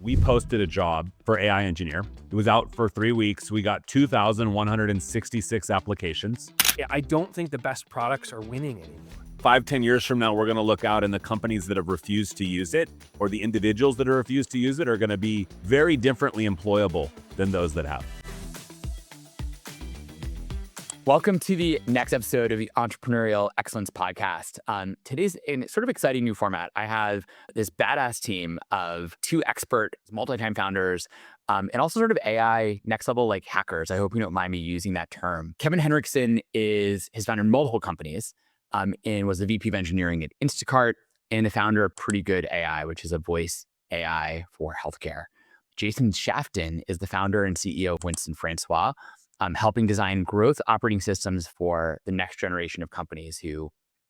We posted a job for AI engineer. It was out for 3 weeks. We got 2,166 applications. Yeah, I don't think the best products are winning anymore. 5-10 years from now, we're going to look out and the companies that have refused to use it, or the individuals that have refused to use it, are going to be very differently employable than those that have. Welcome to the next episode of the Entrepreneurial Excellence Podcast. Today's in sort of exciting new format. I have this badass team of 2 expert multi-time founders and also sort of AI next level like hackers. I hope you don't mind me using that term. Kevin Henrikson has founded multiple companies and was the VP of engineering at Instacart and the founder of Pretty Good AI, which is a voice AI for healthcare. Jason Shafton is the founder and CEO of Winston Francois, helping design growth operating systems for the next generation of companies who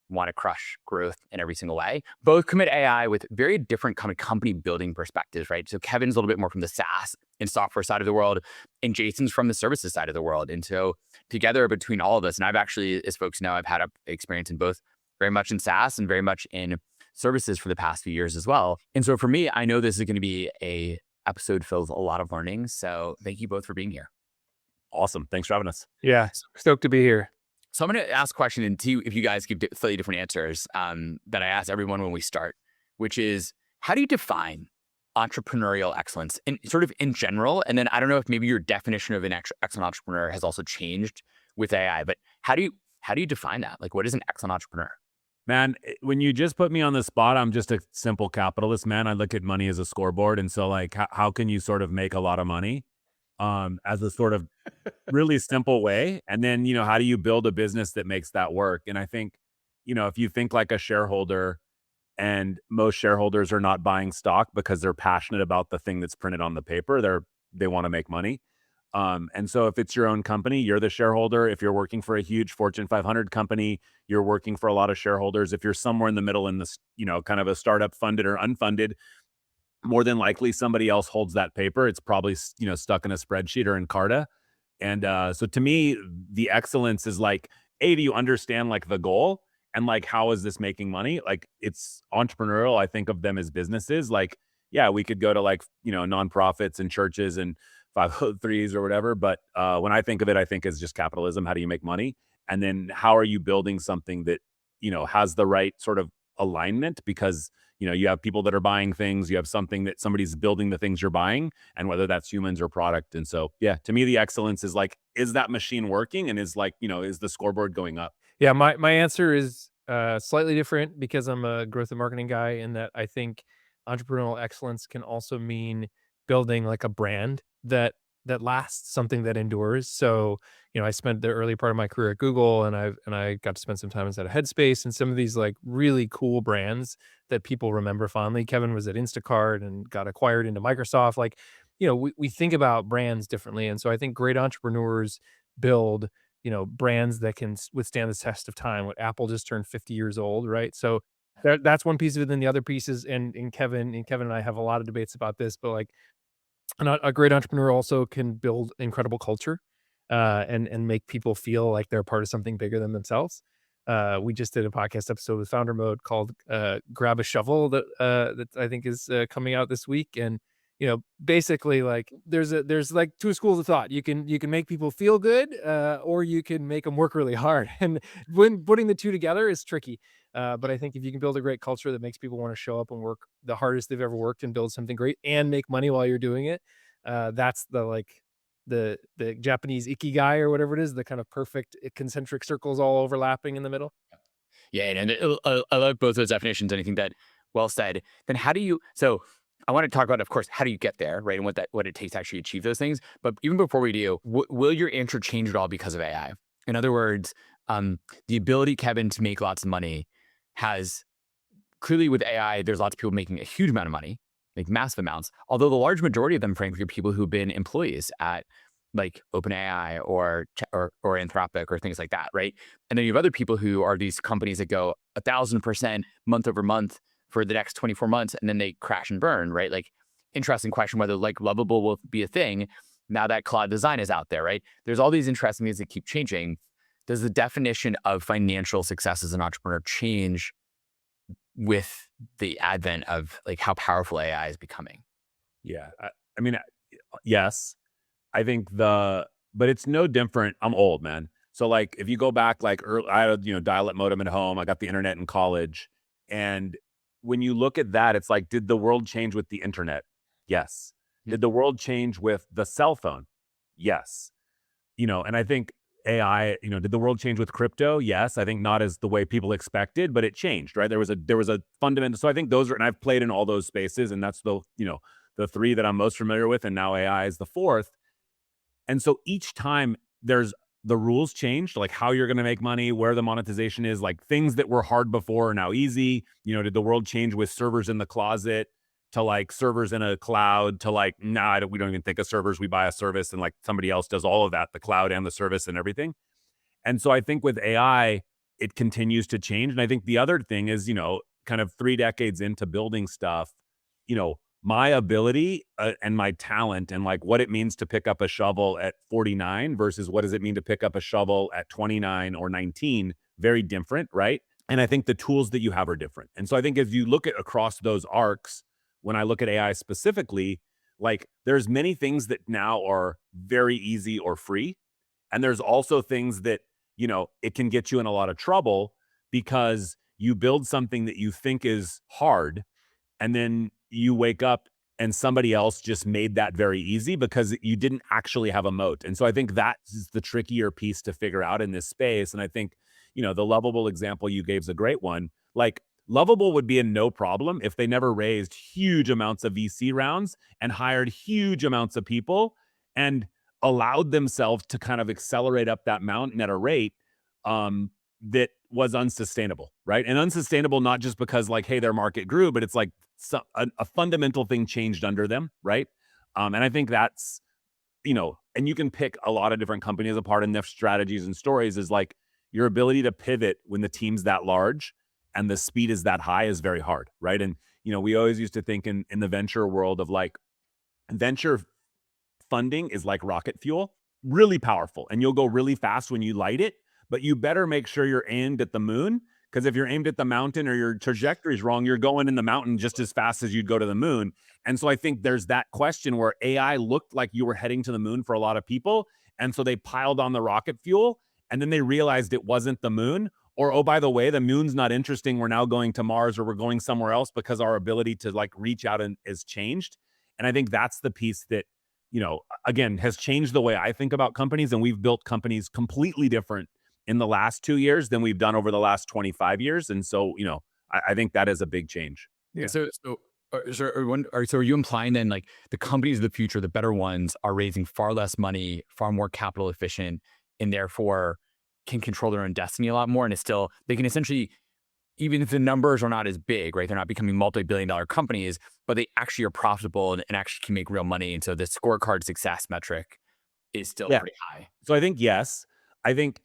want to crush growth in every single way. Both commit AI with very different kind of company building perspectives, right? So Kevin's a little bit more from the SaaS and software side of the world, and Jason's from the services side of the world. And so together between all of us, and I've actually, as folks know, I've had experience in both, very much in SaaS and very much in services for the past few years as well. And so for me, I know this is going to be a episode filled with a lot of learning. So thank you both for being here. Awesome. Thanks for having us. Yeah, stoked to be here. So I'm going to ask a question and see if you guys give slightly different answers that I ask everyone when we start, which is, how do you define entrepreneurial excellence in sort of in general? And then I don't know if maybe your definition of an excellent entrepreneur has also changed with AI, but how do you define that? Like, what is an excellent entrepreneur? Man, when you just put me on the spot, I'm just a simple capitalist, man. I look at money as a scoreboard. And so like, how can you sort of make a lot of money as a sort of really simple way? And then, how do you build a business that makes that work? And I think, if you think like a shareholder, and most shareholders are not buying stock because they're passionate about the thing that's printed on the paper, they want to make money. And so if it's your own company, you're the shareholder. If you're working for a huge Fortune 500 company, you're working for a lot of shareholders. If you're somewhere in the middle in this, kind of a startup funded or unfunded, more than likely somebody else holds that paper. It's probably, stuck in a spreadsheet or in Carta. And so to me, the excellence is like, do you understand like the goal and like, how is this making money? Like, it's entrepreneurial. I think of them as businesses. Like, yeah, we could go to like, nonprofits and churches and 503s or whatever. But when I think of it, I think it's just capitalism. How do you make money? And then how are you building something that, has the right sort of alignment? Because you have people that are buying things, you have something that somebody's building the things you're buying, and whether that's humans or product. And so, yeah, to me, the excellence is like, is that machine working? And is like, is the scoreboard going up? Yeah, my answer is slightly different because I'm a growth and marketing guy, in that I think entrepreneurial excellence can also mean building like a brand that lasts, something that endures. So, I spent the early part of my career at Google, and I got to spend some time inside of Headspace and some of these like really cool brands that people remember fondly. Kevin was at Instacart and got acquired into Microsoft. Like, we think about brands differently. And so I think great entrepreneurs build, brands that can withstand the test of time. What Apple just turned 50 years old, right? So that's one piece of it. Then the other piece is, and Kevin and I have a lot of debates about this, but like, a great entrepreneur also can build incredible culture and make people feel like they're part of something bigger than themselves. We just did a podcast episode with Founder Moat called Grab a Shovel that I think is coming out this week. And, basically like there's like 2 schools of thought. You can make people feel good or you can make them work really hard. And when putting the 2 together is tricky. But I think if you can build a great culture that makes people want to show up and work the hardest they've ever worked and build something great and make money while you're doing it, that's the Japanese ikigai or whatever it is, the kind of perfect concentric circles all overlapping in the middle. Yeah, and I love both those definitions, and I think that well said. Then so I want to talk about, of course, how do you get there, right? And what it takes to actually achieve those things. But even before we do, will your answer change at all because of AI? In other words, the ability, Kevin, to make lots of money has clearly, with AI, there's lots of people making a huge amount of money, like massive amounts. Although the large majority of them, frankly, are people who've been employees at like OpenAI or Anthropic or things like that, right? And then you have other people who are these companies that go 1,000% month over month for the next 24 months, and then they crash and burn, right? Like, interesting question whether like Lovable will be a thing now that cloud design is out there, right? There's all these interesting things that keep changing. Does the definition of financial success as an entrepreneur change with the advent of like how powerful AI is becoming? Yeah. I mean, yes, I think but it's no different. I'm old, man. So like, if you go back, like early, I had, dial-up modem at home. I got the internet in college. And when you look at that, it's like, did the world change with the internet? Yes. Hmm. Did the world change with the cell phone? Yes. And I think AI, did the world change with crypto? Yes. I think not as the way people expected, but it changed, right? There was a fundamental. So I think those are, and I've played in all those spaces, and that's the three that I'm most familiar with, and now AI is the fourth. And so each time there's the rules changed, like how you're going to make money, where the monetization is, like things that were hard before are now easy. Did the world change with servers in the closet to like servers in a cloud to like, nah, we don't even think of servers. We buy a service and like somebody else does all of that, the cloud and the service and everything. And so I think with AI, it continues to change. And I think the other thing is, kind of 3 decades into building stuff, my ability and my talent and like what it means to pick up a shovel at 49 versus what does it mean to pick up a shovel at 29 or 19, very different, right? And I think the tools that you have are different. And so I think if you look at across those arcs, when I look at AI specifically, like there's many things that now are very easy or free. And there's also things that, it can get you in a lot of trouble because you build something that you think is hard, and then you wake up and somebody else just made that very easy because you didn't actually have a moat. And so I think that's the trickier piece to figure out in this space. And I think, the Lovable example you gave is a great one. Like Lovable would be in no problem if they never raised huge amounts of VC rounds and hired huge amounts of people and allowed themselves to kind of accelerate up that mountain at a rate that was unsustainable, right? And unsustainable not just because like, hey, their market grew, but it's like a fundamental thing changed under them, right? And I think that's, and you can pick a lot of different companies apart in their strategies and stories, is like your ability to pivot when the team's that large and the speed is that high is very hard, right? And, we always used to think in the venture world of like venture funding is like rocket fuel, really powerful, and you'll go really fast when you light it, but you better make sure you're aimed at the moon, because if you're aimed at the mountain or your trajectory is wrong, you're going in the mountain just as fast as you'd go to the moon. And so I think there's that question where AI looked like you were heading to the moon for a lot of people, and so they piled on the rocket fuel, and then they realized it wasn't the moon, or, oh, by the way, the moon's not interesting, we're now going to Mars, or we're going somewhere else because our ability to like reach out and is changed. And I think that's the piece that, again, has changed the way I think about companies. And we've built companies completely different in the last 2 years than we've done over the last 25 years. And so, I think that is a big change. Yeah. So are you implying then like the companies of the future, the better ones, are raising far less money, far more capital efficient, and therefore can control their own destiny a lot more? And it's still, they can essentially, even if the numbers are not as big, right? They're not becoming multi-billion-dollar companies, but they actually are profitable and actually can make real money. And so the scorecard success metric is still pretty high. So I think, yes, I think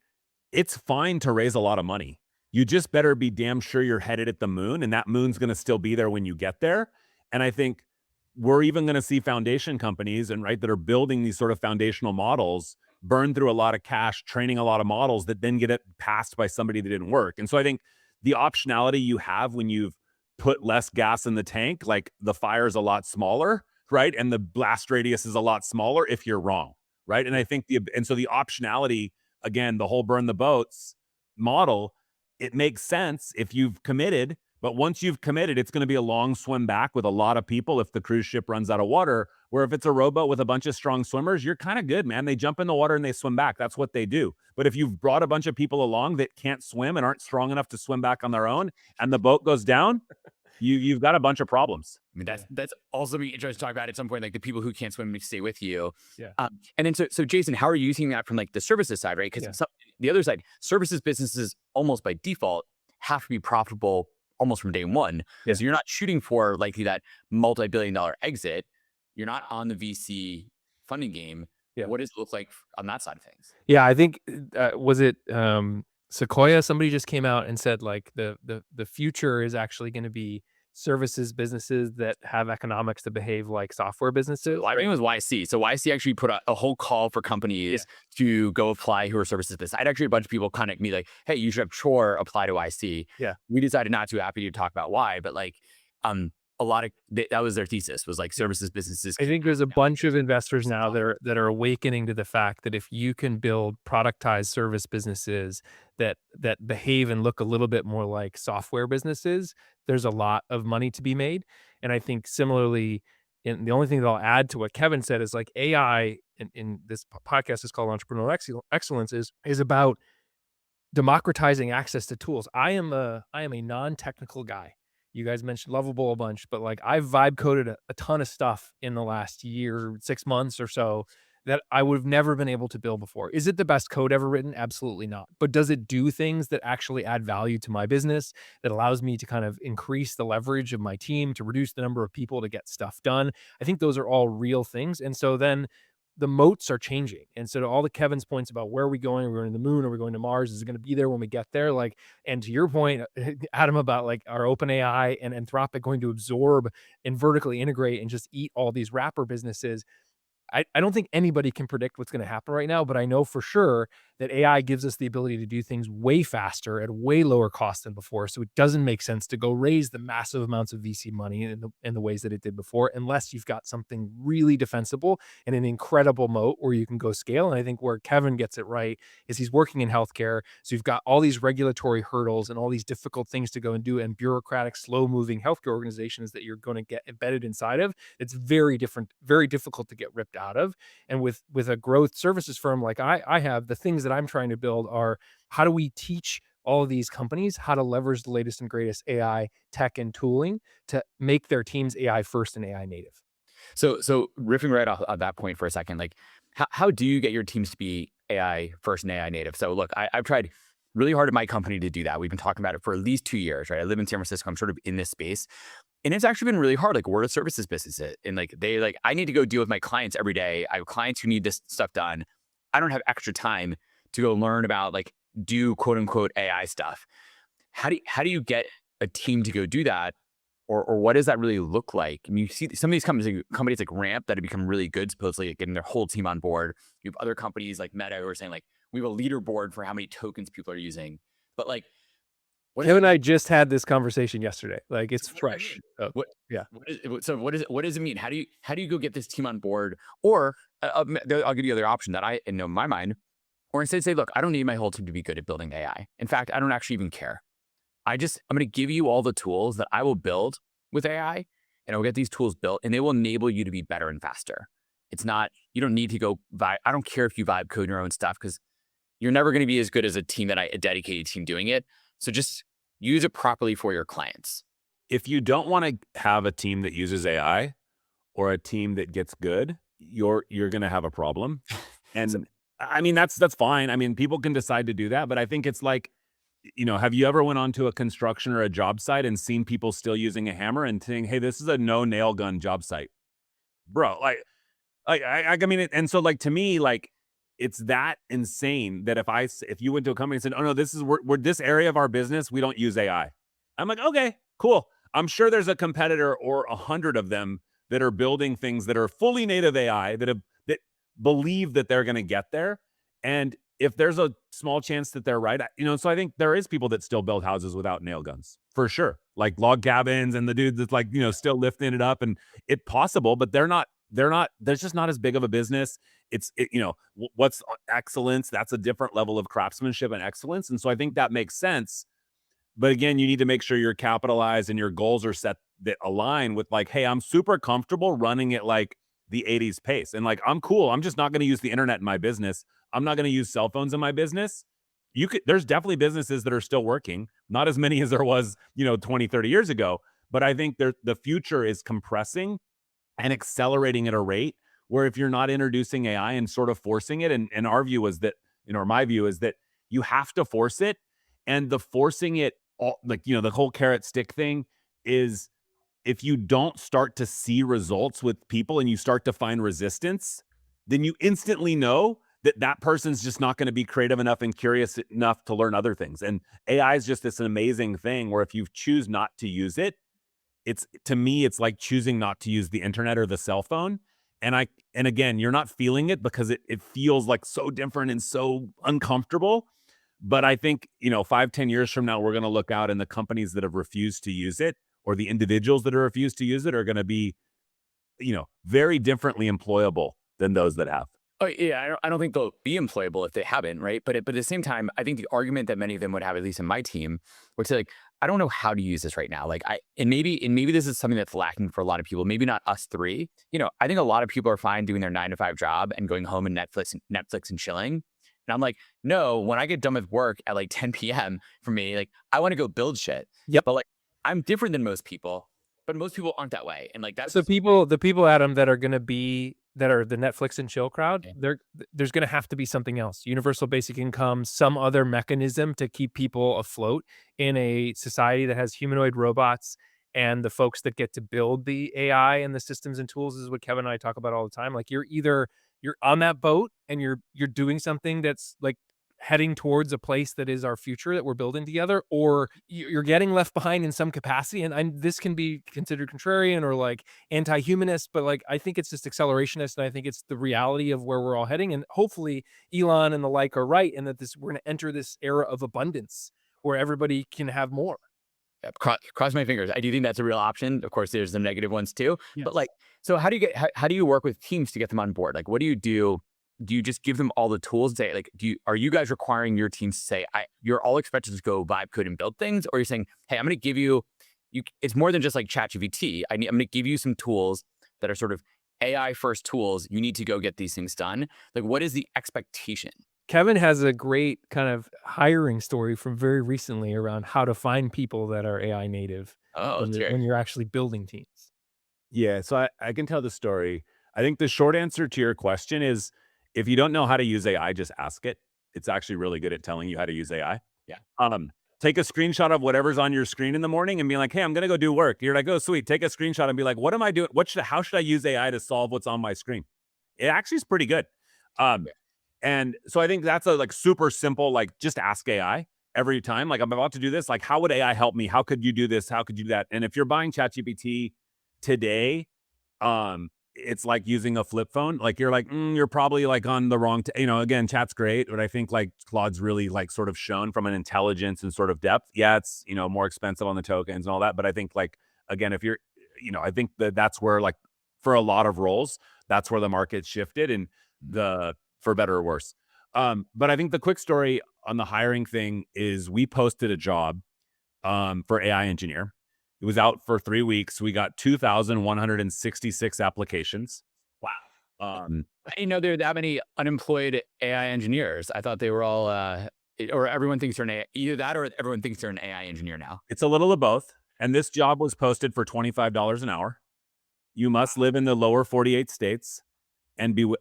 it's fine to raise a lot of money. You just better be damn sure you're headed at the moon, and that moon's going to still be there when you get there. And I think we're even going to see foundation companies that are building these sort of foundational models burn through a lot of cash, training a lot of models that then get it passed by somebody that didn't work. And so I think the optionality you have when you've put less gas in the tank, like the fire is a lot smaller, right? And the blast radius is a lot smaller if you're wrong, right? And I think so the optionality, again, the whole burn the boats model, it makes sense if you've committed, but once you've committed, it's going to be a long swim back with a lot of people if the cruise ship runs out of water. Where if it's a rowboat with a bunch of strong swimmers, you're kind of good, man. They jump in the water and they swim back. That's what they do. But if you've brought a bunch of people along that can't swim and aren't strong enough to swim back on their own, and the boat goes down, you've got a bunch of problems. I mean, that's also be interesting to talk about at some point, like the people who can't swim stay with you. Yeah. And then so Jason, how are you using that from like the services side, right? Because the other side, services businesses almost by default have to be profitable almost from day one. Yeah. So you're not shooting for likely that multi-billion-dollar exit. You're not on the VC funding game. Yeah. What does it look like on that side of things? Yeah, I think was it Sequoia? Somebody just came out and said like the future is actually going to be services businesses that have economics to behave like software businesses. I think it was YC. So YC actually put a whole call for companies to go apply who are services business. I'd actually a bunch of people contact me like, hey, you should have Chore apply to YC. Yeah. We decided not to. Happy to talk about why, but like, a lot of that was their thesis, was like services businesses. I think there's a bunch of investors now that are awakening to the fact that if you can build productized service businesses that behave and look a little bit more like software businesses, there's a lot of money to be made. And I think similarly, and the only thing that I'll add to what Kevin said is like AI in this podcast is called Entrepreneurial Excellence is about democratizing access to tools. I am a non-technical guy. You guys mentioned Lovable a bunch, but like I've vibe coded a ton of stuff in the last year, 6 months or so that I would have never been able to build before. Is it the best code ever written? Absolutely not. But does it do things that actually add value to my business, that allows me to kind of increase the leverage of my team, to reduce the number of people to get stuff done? I think those are all real things. And so then the moats are changing. And so to all the Kevin's points about where are we going? Are we going to the moon? Are we going to Mars? Is it going to be there when we get there? Like, and to your point, Adam, about like our OpenAI and Anthropic going to absorb and vertically integrate and just eat all these wrapper businesses. I don't think anybody can predict what's going to happen right now, but I know for sure that AI gives us the ability to do things way faster at way lower cost than before. So it doesn't make sense to go raise the massive amounts of VC money in the ways that it did before, unless you've got something really defensible and an incredible moat where you can go scale. And I think where Kevin gets it right is he's working in healthcare. So you've got all these regulatory hurdles and all these difficult things to go and do, and bureaucratic, slow moving healthcare organizations that you're going to get embedded inside of. It's very difficult to get ripped out of. And with a growth services firm like I have, the things that I'm trying to build are, how do we teach all of these companies how to leverage the latest and greatest AI tech and tooling to make their teams AI first and AI native? So riffing right off of that point for a second, like how do you get your teams to be AI first and AI native? So look, I've tried really hard at my company to do that. We've been talking about it for at least 2 years, right? I live in San Francisco. I'm sort of in this space. And it's actually been really hard. Like we're a services business, and like I need to go deal with my clients every day. I have clients who need this stuff done. I don't have extra time to go learn about like do quote unquote AI stuff. How do you get a team to go do that, or what does that really look like? I mean, you see some of these companies like Ramp that have become really good, supposedly getting their whole team on board. You have other companies like Meta who are saying like we have a leaderboard for how many tokens people are using, but like. Kevin and I just had this conversation yesterday. Like it's fresh. Oh, yeah. What does it mean? How do you go get this team on board? Or I'll give you the other option that I know in my mind, or instead say, look, I don't need my whole team to be good at building AI. In fact, I don't actually even care. I'm going to give you all the tools that I will build with AI, and I'll get these tools built, and they will enable you to be better and faster. It's not, you don't need to go vibe. I don't care if you vibe code your own stuff, because you're never going to be as good as a dedicated team doing it. So just use it properly for your clients. If you don't want to have a team that uses AI or a team that gets good, you're going to have a problem. And I mean, that's fine. I mean, people can decide to do that, but I think it's like, have you ever went onto a construction or a job site and seen people still using a hammer and saying, hey, this is a no nail gun job site, bro? I mean, and so like, to me, like, it's that insane that if you went to a company and said, oh no, we're this area of our business, we don't use AI. I'm like, okay, cool. I'm sure there's a competitor or 100 of them that are building things that are fully native AI that believe that they're going to get there. And if there's a small chance that they're right, so I think there is people that still build houses without nail guns for sure. Like log cabins and the dude that's like, still lifting it up, and it's possible, but they're not, there's just not as big of a business. What's excellence? That's a different level of craftsmanship and excellence. And so I think that makes sense. But again, you need to make sure you're capitalized and your goals are set that align with like, hey, I'm super comfortable running at like the 80s pace. And like, I'm cool. I'm just not going to use the internet in my business. I'm not going to use cell phones in my business. There's definitely businesses that are still working, not as many as there was, 20, 30 years ago. But I think the future is compressing and accelerating at a rate where if you're not introducing AI and sort of forcing it, and our view is that, or my view is that you have to force it, and the forcing it, the whole carrot stick thing is, if you don't start to see results with people and you start to find resistance, then you instantly know that person's just not going to be creative enough and curious enough to learn other things. And AI is just this amazing thing where if you choose not to use it, to me, it's like choosing not to use the internet or the cell phone. And again, you're not feeling it because it feels like so different and so uncomfortable. But I think, 5-10 years from now, we're going to look out, and the companies that have refused to use it or the individuals that are refused to use it are going to be, very differently employable than those that have. Oh yeah, I don't think they'll be employable if they haven't, right? But at the same time, I think the argument that many of them would have, at least in my team, would say like, I don't know how to use this right now. Like maybe this is something that's lacking for a lot of people. Maybe not us three. I think a lot of people are fine doing their 9 to 5 job and going home and Netflix and chilling. And I'm like, no, when I get done with work at like 10 p.m. for me, like I want to go build shit. Yep. But like I'm different than most people, but most people aren't that way. And like that's So the people, Adam, that are the Netflix and chill crowd, there's going to have to be something else. Universal basic income, some other mechanism to keep people afloat in a society that has humanoid robots, and the folks that get to build the AI and the systems and tools is what Kevin and I talk about all the time. Like you're on that boat and you're doing something that's like heading towards a place that is our future that we're building together, or you're getting left behind in some capacity. And this can be considered contrarian or like anti-humanist, but like I think it's just accelerationist, and I think it's the reality of where we're all heading. And hopefully Elon and the like are right, and that we're going to enter this era of abundance where everybody can have more. Yeah, cross my fingers. I do think that's a real option. Of course, there's the negative ones too. Yes. But like, so how do you work with teams to get them on board? Like, what do you do? Do you just give them all the tools? Say, like, are you guys requiring your teams to say, you're all expected to go vibe code and build things? Or you're saying, hey, I'm going to give you, it's more than just like ChatGPT. I'm going to give you some tools that are sort of AI first tools. You need to go get these things done. Like, what is the expectation? Kevin has a great kind of hiring story from very recently around how to find people that are AI native when you're actually building teams. Yeah, so I can tell the story. I think the short answer to your question is, if you don't know how to use AI, just ask it. It's actually really good at telling you how to use AI. Yeah. Take a screenshot of whatever's on your screen in the morning and be like, hey, I'm going to go do work. You're like, oh, sweet. Take a screenshot and be like, what am I doing? How should I use AI to solve what's on my screen? It actually is pretty good. And so I think that's a like super simple, like just ask AI every time. Like I'm about to do this. Like, how would AI help me? How could you do this? How could you do that? And if you're buying ChatGPT today, it's like using a flip phone. Like you're like, you're probably like on the wrong, again, chat's great, but I think like Claude's really like sort of shown from an intelligence and sort of depth. Yeah, it's, more expensive on the tokens and all that. But I think like, again, if you're, I think that's where like for a lot of roles, that's where the market shifted and for better or worse. But I think the quick story on the hiring thing is we posted a job for AI engineer. It was out for 3 weeks. We got 2,166 applications. Wow. I didn't know there were that many unemployed AI engineers. I thought they were all, or everyone thinks they're an AI, either that or everyone thinks they're an AI engineer now. It's a little of both. And this job was posted for $25 an hour. You must live in the lower 48 states and be,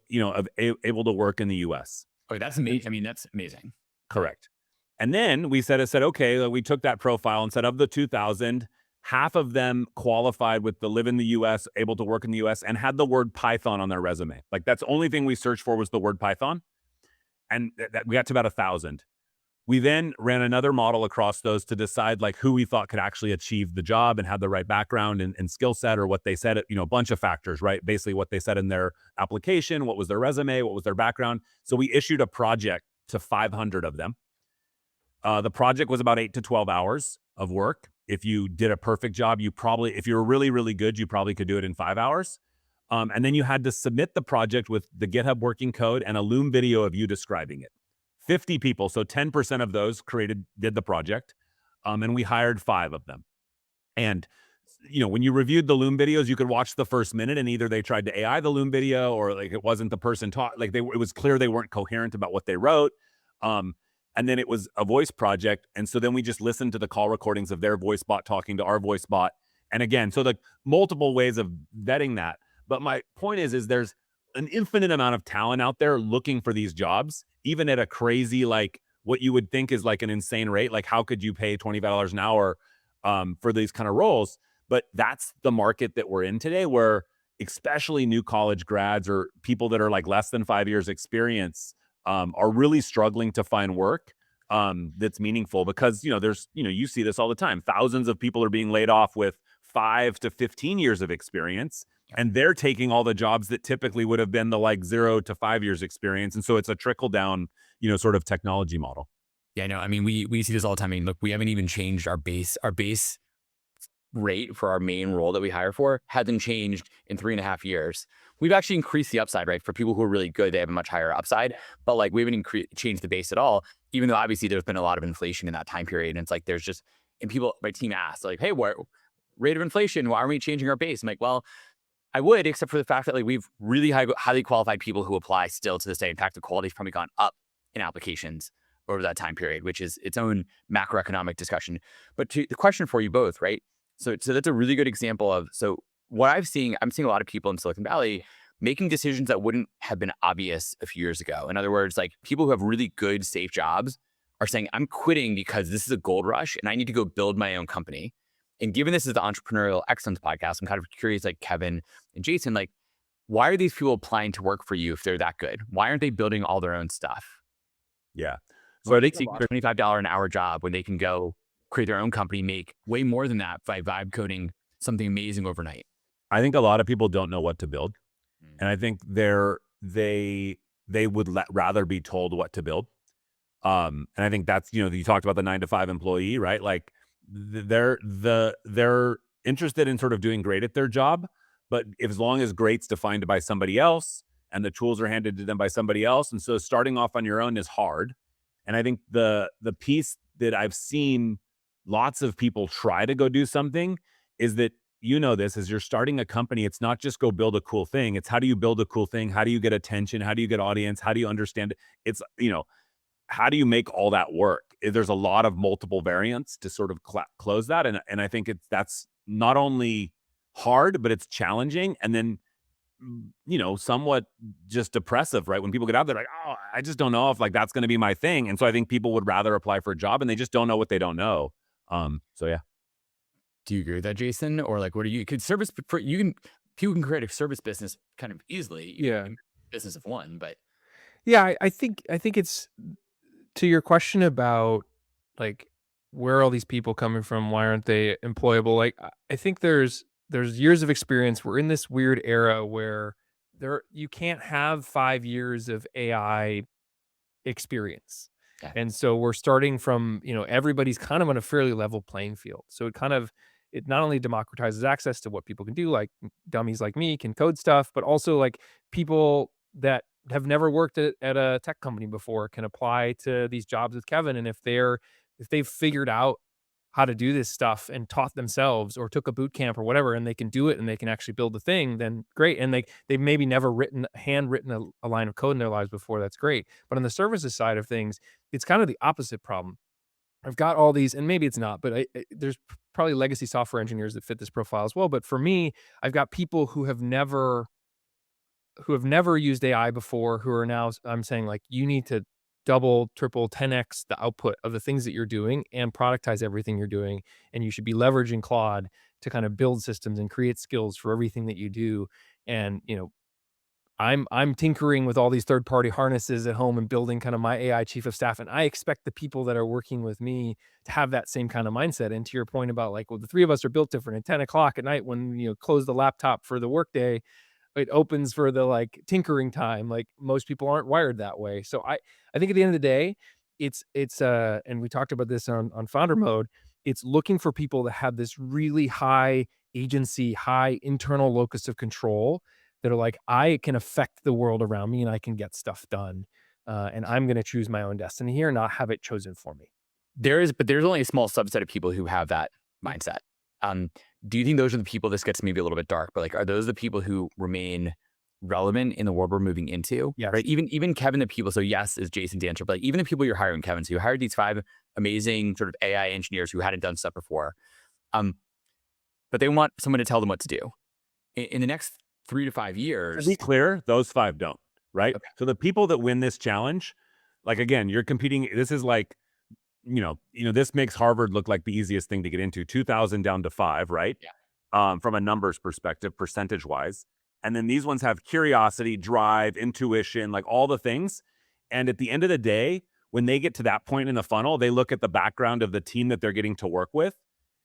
able to work in the US. Oh, that's amazing. I mean, that's amazing. Correct. And then we said, okay, we took that profile and said of the 2,000, half of them qualified with the live in the US, able to work in the US, and had the word Python on their resume. Like that's the only thing we searched for was the word Python. And we got to about 1,000. We then ran another model across those to decide like who we thought could actually achieve the job and had the right background and skill set, or what they said, a bunch of factors, right? Basically what they said in their application, what was their resume, what was their background. So we issued a project to 500 of them. The project was about 8 to 12 hours of work. If you did a perfect job, if you were really, really good, you probably could do it in 5 hours. And then you had to submit the project with the GitHub working code and a Loom video of you describing it. 50 people, so 10% of those did the project. And we hired 5 of them. And, when you reviewed the Loom videos, you could watch the first minute and either they tried to AI the Loom video or like it wasn't the person like it was clear they weren't coherent about what they wrote. And then it was a voice project. And so then we just listened to the call recordings of their voice bot talking to our voice bot. And again, so like multiple ways of vetting that. But my point is there's an infinite amount of talent out there looking for these jobs, even at a crazy, like what you would think is like an insane rate. Like how could you pay $25 an hour for these kind of roles? But that's the market that we're in today, where especially new college grads or people that are like less than 5 years experience are really struggling to find work that's meaningful because, there's, you see this all the time. Thousands of people are being laid off with 5 to 15 years of experience, and they're taking all the jobs that typically would have been the like 0 to 5 years experience. And so it's a trickle down, sort of technology model. Yeah, no, I mean, we see this all the time. I mean, look, we haven't even changed our base rate for our main role that we hire for hasn't changed in 3.5 years. We've actually increased the upside, right? For people who are really good, they have a much higher upside, but like we haven't changed the base at all, even though obviously there's been a lot of inflation in that time period. And it's like, there's just, and people, my team asks like, hey, what rate of inflation? Why aren't we changing our base? I'm like, well, I would, except for the fact that like we've really highly qualified people who apply still to this day. In fact, the quality's probably gone up in applications over that time period, which is its own macroeconomic discussion. But to the question for you both, right? So that's a really good example of, so what I'm seeing a lot of people in Silicon Valley making decisions that wouldn't have been obvious a few years ago. In other words, like people who have really good, safe jobs are saying, I'm quitting because this is a gold rush and I need to go build my own company. And given this is the Entrepreneurial Excellence podcast, I'm kind of curious, like Kevin and Jason, like, why are these people applying to work for you if they're that good? Why aren't they building all their own stuff? Yeah. So are they seeking a $25 an hour job when they can go create their own company, make way more than that by vibe coding something amazing overnight? I think a lot of people don't know what to build. And I think they would rather be told what to build. And I think that's, you talked about the 9-to-5 employee, right? Like they're interested in sort of doing great at their job, but as long as great's defined by somebody else and the tools are handed to them by somebody else. And so starting off on your own is hard. And I think the piece that I've seen lots of people try to go do something is that, this as you're starting a company, it's not just go build a cool thing. It's how do you build a cool thing? How do you get attention? How do you get audience? How do you understand it? It's, how do you make all that work? There's a lot of multiple variants to sort of close that. And I think that's not only hard, but it's challenging. And then, somewhat just depressive, right? When people get out there like, oh, I just don't know if like that's going to be my thing. And so I think people would rather apply for a job and they just don't know what they don't know. So yeah. Do you agree with that, Jason? Or like, what are you? Could people can create a service business kind of easily. Yeah. Business of one, but Yeah, I think it's to your question about like where are all these people coming from? Why aren't they employable? Like I think there's years of experience. We're in this weird era where you can't have 5 years of AI experience. Yeah. And so we're starting from, everybody's kind of on a fairly level playing field. So it not only democratizes access to what people can do, like dummies like me can code stuff, but also like people that have never worked at a tech company before can apply to these jobs with Kevin. And if they've figured out how to do this stuff and taught themselves or took a boot camp or whatever, and they can do it and they can actually build the thing, then great. And they've maybe never handwritten a line of code in their lives before. That's great. But on the services side of things, it's kind of the opposite problem. I've got all these, and maybe it's not, but there's probably legacy software engineers that fit this profile as well. But for me, I've got people who have never used AI before, who are now, I'm saying like, you need to double, triple, 10x the output of the things that you're doing and productize everything you're doing. And you should be leveraging Claude to kind of build systems and create skills for everything that you do. And, I'm tinkering with all these third-party harnesses at home and building kind of my AI chief of staff. And I expect the people that are working with me to have that same kind of mindset. And to your point about like, well, the three of us are built different. At 10 o'clock at night, when, close the laptop for the workday, it opens for the like tinkering time. Like most people aren't wired that way. So I think at the end of the day, it's and we talked about this on Founder Mode. It's looking for people that have this really high agency, high internal locus of control that are like, I can affect the world around me and I can get stuff done. And I'm going to choose my own destiny here, not have it chosen for me. there's only a small subset of people who have that mindset. Do you think those are the people, this gets maybe a little bit dark, but like, are those the people who remain relevant in the world we're moving into? Yes. Right? Even Kevin, the people, so yes, is Jason's answer, but like, even the people you're hiring, Kevin, so you hired these 5 amazing sort of AI engineers who hadn't done stuff before. But they want someone to tell them what to do. In the next 3 to 5 years. To be clear, those 5 don't, right? Okay. So the people that win this challenge, like again, you're competing. This is like, this makes Harvard look like the easiest thing to get into. 2,000 down to 5, right? Yeah. From a numbers perspective, percentage wise. And then these ones have curiosity, drive, intuition, like all the things. And at the end of the day, when they get to that point in the funnel, they look at the background of the team that they're getting to work with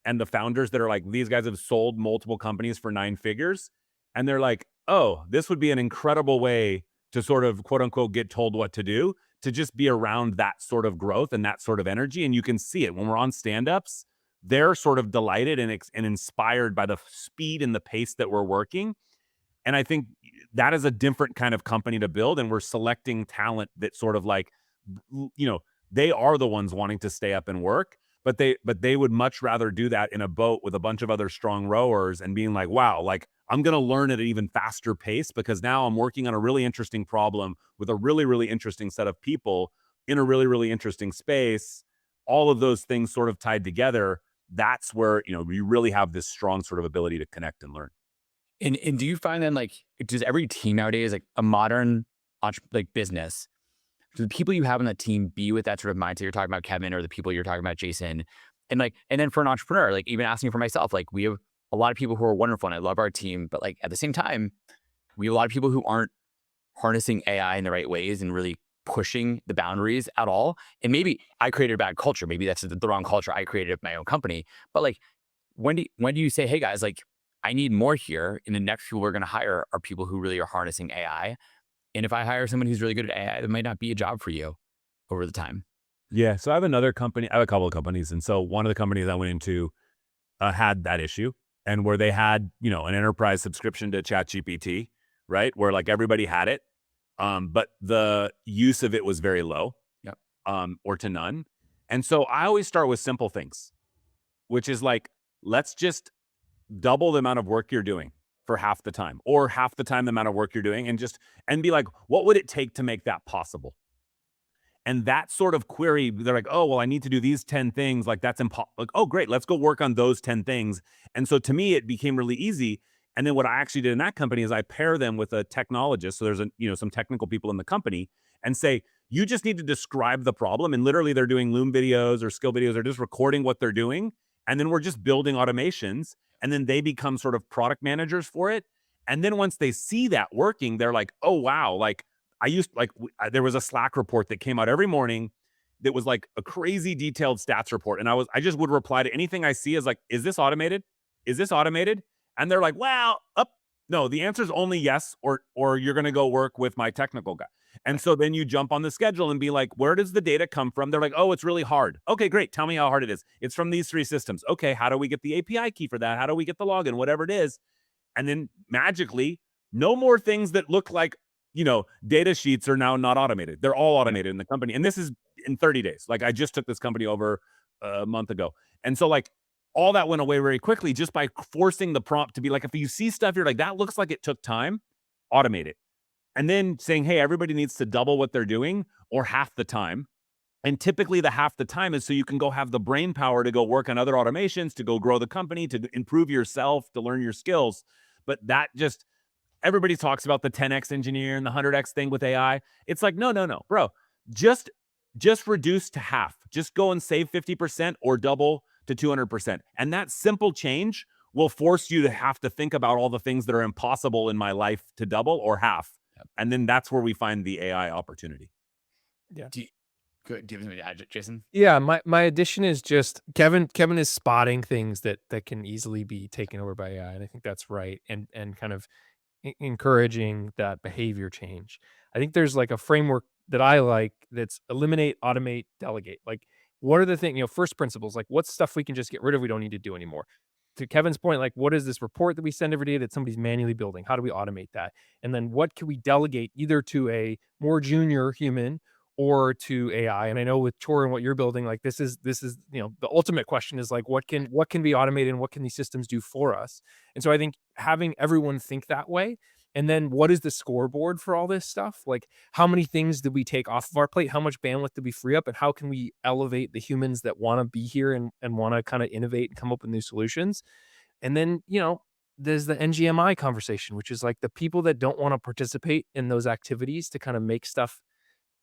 and the founders that are like, these guys have sold multiple companies for 9 figures. And they're like, oh, this would be an incredible way to sort of quote unquote get told what to do, to just be around that sort of growth and that sort of energy. And you can see it when we're on stand-ups, they're sort of delighted and inspired by the speed and the pace that we're working. And I think that is a different kind of company to build. And we're selecting talent that sort of like, they are the ones wanting to stay up and work, but they would much rather do that in a boat with a bunch of other strong rowers and being like, wow, like I'm going to learn at an even faster pace because now I'm working on a really interesting problem with a really, really interesting set of people in a really, really interesting space. All of those things sort of tied together. That's where, we really have this strong sort of ability to connect and learn. And do you find then, like, does every team nowadays, like a modern business, do the people you have on that team be with that sort of mindset you're talking about, Kevin, or the people you're talking about, Jason? And then for an entrepreneur, like even asking for myself, like we have a lot of people who are wonderful and I love our team, but like at the same time, we have a lot of people who aren't harnessing AI in the right ways and really pushing the boundaries at all. And maybe I created a bad culture. Maybe that's the wrong culture I created at my own company. But like, when do you say, hey guys, like I need more here, and the next people we're going to hire are people who really are harnessing AI. And if I hire someone who's really good at AI, it might not be a job for you over the time. Yeah. So I have another company. I have a couple of companies. And so one of the companies I went into had that issue, and where they had, an enterprise subscription to ChatGPT, right? Where like everybody had it. But the use of it was very low, Yep. Or to none. And so I always start with simple things, which is like, let's just double the amount of work you're doing for half the time, or half the time the amount of work you're doing, and be like, what would it take to make that possible? And that sort of query, they're like, oh, well, I need to do these 10 things. Like that's impossible. Like, oh, great. Let's go work on those 10 things. And so to me, it became really easy. And then what I actually did in that company is I pair them with a technologist. So there's some technical people in the company, and say, you just need to describe the problem. And literally they're doing Loom videos or skill videos. They're just recording what they're doing. And then we're just building automations. And then they become sort of product managers for it. And then once they see that working, they're like, oh, wow. Like there was a Slack report that came out every morning that was like a crazy detailed stats report. And I just would reply to anything I see as like, is this automated? Is this automated? And they're like, well, no, the answer is only yes, or you're going to go work with my technical guy. And so then you jump on the schedule and be like, where does the data come from? They're like, oh, it's really hard. Okay, great. Tell me how hard it is. It's from these 3 systems. Okay, how do we get the API key for that? How do we get the login? Whatever it is. And then magically, no more things that look like, data sheets are now not automated. They're all automated in the company. And this is in 30 days. Like I just took this company over a month ago. And so like all that went away very quickly just by forcing the prompt to be like, if you see stuff, you're like, that looks like it took time, automate it. And then saying, hey, everybody needs to double what they're doing or half the time. And typically the half the time is so you can go have the brain power to go work on other automations, to go grow the company, to improve yourself, to learn your skills. But that just, everybody talks about the 10x engineer and the 100x thing with AI. It's like, no, bro, just reduce to half. Just go and save 50% or double to 200%. And that simple change will force you to have to think about all the things that are impossible in my life to double or half. Yep. And then that's where we find the AI opportunity. Yeah. Do you have something to add, Jason? Yeah, my addition is just Kevin is spotting things that can easily be taken over by AI, and I think that's right, and kind of encouraging that behavior change. I think there's like a framework that I like that's eliminate, automate, delegate. Like, what are the things, first principles, like what's stuff we can just get rid of, we don't need to do anymore. To Kevin's point, like what is this report that we send every day that somebody's manually building? How do we automate that? And then what can we delegate either to a more junior human or to AI? And I know with Chor and what you're building, like this is the ultimate question is like what can be automated and what can these systems do for us? And so I think having everyone think that way, and then what is the scoreboard for all this stuff? Like how many things did we take off of our plate? How much bandwidth did we free up? And how can we elevate the humans that want to be here and want to kind of innovate and come up with new solutions? And then, there's the NGMI conversation, which is like the people that don't want to participate in those activities to kind of make stuff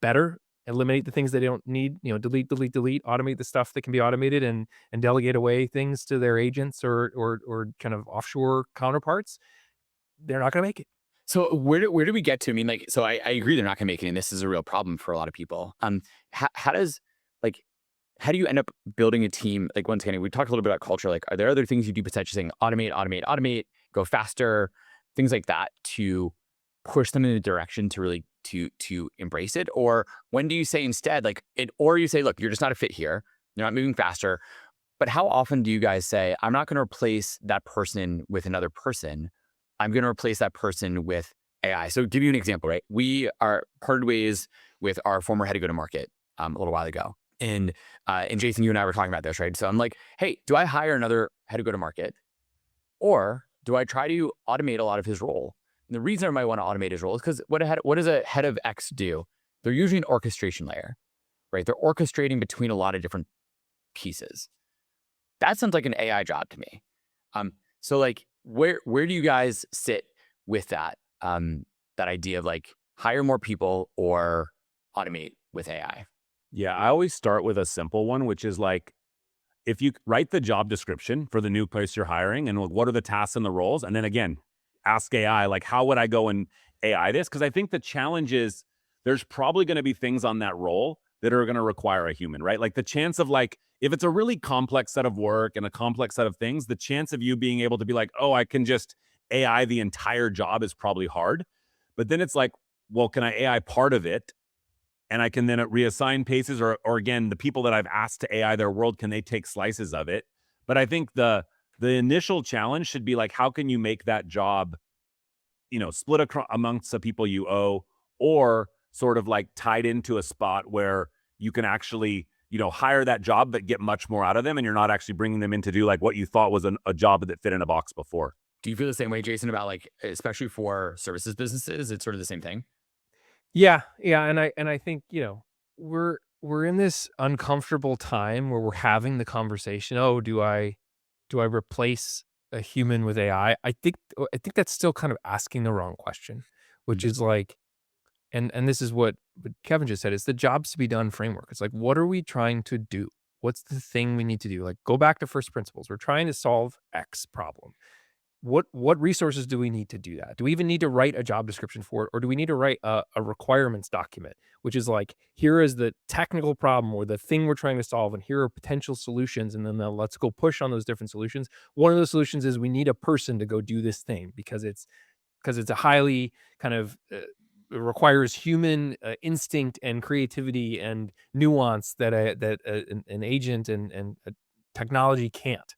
better, eliminate the things they don't need, delete, automate the stuff that can be automated, and delegate away things to their agents or kind of offshore counterparts. They're not going to make it. So where do we get to? I mean, like, so I agree they're not going to make it, and this is a real problem for a lot of people. How do you end up building a team? Like, once again, we talked a little bit about culture. Like, are there other things you do besides saying automate, go faster, things like that to push them in a direction to really to embrace it? Or when do you say instead, like, or you say, look, you're just not a fit here, you're not moving faster, But how often do you guys say, I'm not going to replace that person with another person. I'm going to replace that person with AI. So give you an example, right? We are parted ways with our former head of go-to-market a little while ago. And Jason, you and I were talking about this, right? So I'm like, hey, do I hire another head of go-to-market? Or do I try to automate a lot of his role? And the reason I might want to automate his role is because what does a head of X do? They're usually an orchestration layer, right? They're orchestrating between a lot of different pieces. That sounds like an AI job to me. So like, where do you guys sit with that? That idea of like hire more people or automate with AI? Yeah, I always start with a simple one, which is like, if you write the job description for the new place you're hiring and like, what are the tasks and the roles? And then again, ask AI, like, how would I go and AI this? Because I think the challenge is there's probably going to be things on that role that are going to require a human, right? Like the chance of like, if it's a really complex set of work and a complex set of things, the chance of you being able to be like, oh, I can just AI the entire job is probably hard. But then it's like, well, can I AI part of it? And I can then reassign paces or again, the people that I've asked to AI their world, can they take slices of it? But I think the initial challenge should be like, how can you make that job, split amongst the people you owe, or sort of like tied into a spot where you can actually, hire that job, but get much more out of them. And you're not actually bringing them in to do like what you thought was a job that fit in a box before. Do you feel the same way, Jason, about like, especially for services businesses, it's sort of the same thing? Yeah, and I think, we're in this uncomfortable time where we're having the conversation, "Oh, do I replace a human with AI?" I think that's still kind of asking the wrong question, which is like, and this is what Kevin just said, it's the jobs to be done framework. It's like, what are we trying to do? What's the thing we need to do? Like, go back to first principles. We're trying to solve X problem. What resources do we need to do that? Do we even need to write a job description for it, or do we need to write a requirements document, which is like, here is the technical problem or the thing we're trying to solve, and here are potential solutions, and then let's go push on those different solutions. One of those solutions is we need a person to go do this thing because it's a highly kind of it requires human instinct and creativity and nuance that an agent and technology can't.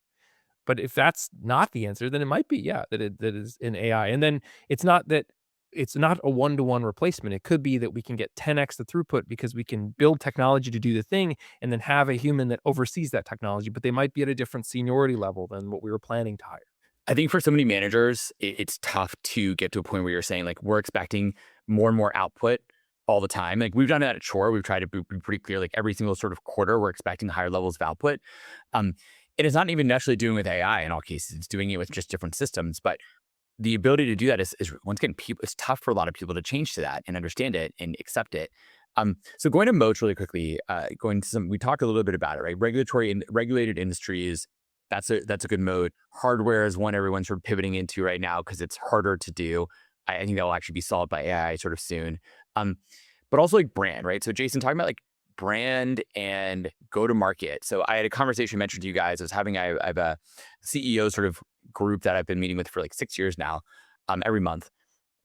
But if that's not the answer, then it might be, yeah, that is in AI. And then it's not a one-to-one replacement. It could be that we can get 10x the throughput because we can build technology to do the thing and then have a human that oversees that technology, but they might be at a different seniority level than what we were planning to hire. I think for so many managers, it's tough to get to a point where you're saying like, we're expecting more and more output all the time. Like we've done that at Shore. We've tried to be pretty clear, like every single sort of quarter, we're expecting higher levels of output. It is not even necessarily doing with AI in all cases. It's doing it with just different systems. But the ability to do that is once again, it's tough for a lot of people to change to that and understand it and accept it. So going to Moat really quickly, we talked a little bit about it, right? Regulatory and regulated industries, that's a good moat. Hardware is one everyone's sort of pivoting into right now because it's harder to do. I think that will actually be solved by AI sort of soon. But also like brand, right? So Jason, talking about like brand and go to market. So I had a conversation mentioned to you guys. I have a CEO sort of group that I've been meeting with for like 6 years now, every month.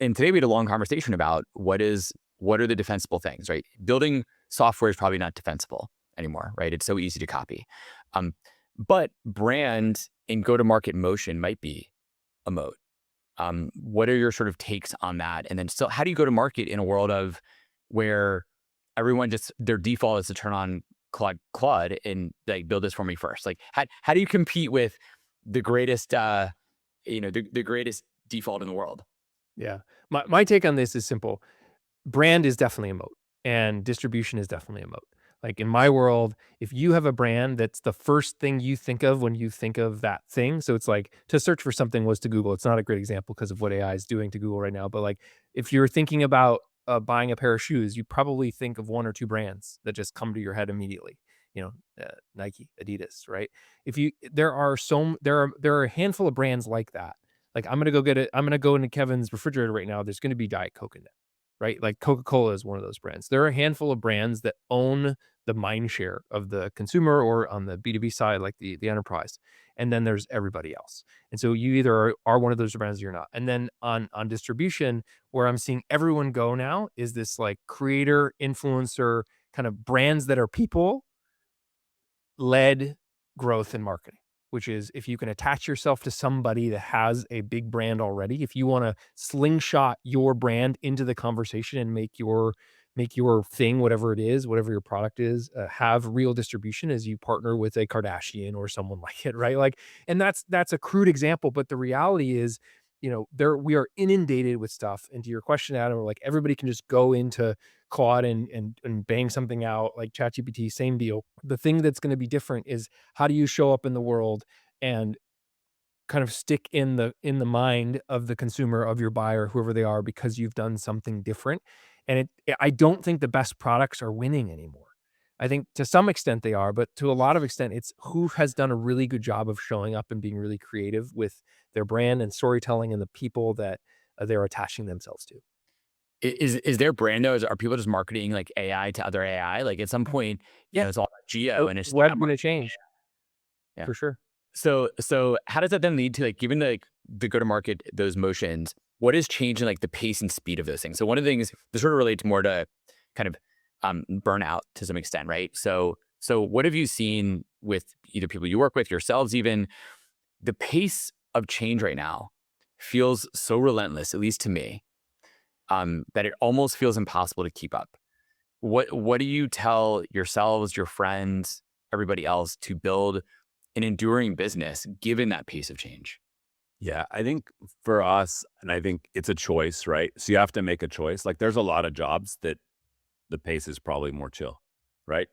And today we had a long conversation about what are the defensible things, right? Building software is probably not defensible anymore, right? It's so easy to copy. But brand and go to market motion might be a moat. What are your sort of takes on that? And then still, how do you go to market in a world of where everyone just their default is to turn on Claude and like build this for me first? Like how do you compete with the greatest the greatest default in the world? Yeah. My take on this is simple. Brand is definitely a moat, and distribution is definitely a moat. Like in my world, if you have a brand that's the first thing you think of when you think of that thing. So it's like to search for something was to Google. It's not a great example because of what AI is doing to Google right now. But like if you're thinking about buying a pair of shoes, you probably think of one or two brands that just come to your head immediately. Nike, Adidas, right? There are a handful of brands like that. Like I'm gonna go into Kevin's refrigerator right now. There's gonna be Diet Coke in there, right? Like Coca-Cola is one of those brands. There are a handful of brands that own the mind share of the consumer or on the B2B side, like the enterprise. And then there's everybody else. And so you either are one of those brands or you're not. And then on distribution, where I'm seeing everyone go now is this like creator, influencer kind of brands that are people led growth in marketing, which is if you can attach yourself to somebody that has a big brand already, if you want to slingshot your brand into the conversation and make your thing, whatever it is, whatever your product is, have real distribution as you partner with a Kardashian or someone like it, right? Like, and that's a crude example, but the reality is, there we are inundated with stuff. And to your question, Adam, like everybody can just go into Claude and bang something out like ChatGPT, same deal. The thing that's going to be different is how do you show up in the world and kind of stick in the mind of the consumer, of your buyer, whoever they are, because you've done something different. And I don't think the best products are winning anymore. I think to some extent they are, but to a lot of extent, it's who has done a really good job of showing up and being really creative with their brand and storytelling and the people that they're attaching themselves to. Is their brand though? Are people just marketing like AI to other AI? Like at some point, Yeah, it's all about geo and it's web's going to change yeah. for sure. So how does that then lead to like given the go to market those motions? What is changing like the pace and speed of those things? So one of the things this sort of relates more to kind of burnout to some extent, right? So what have you seen with either people you work with, yourselves, even the pace of change right now feels so relentless, at least to me, that it almost feels impossible to keep up. What do you tell yourselves, your friends, everybody else to build an enduring business given that pace of change? Yeah, I think for us, and I think it's a choice, right? So you have to make a choice. Like there's a lot of jobs that the pace is probably more chill, right?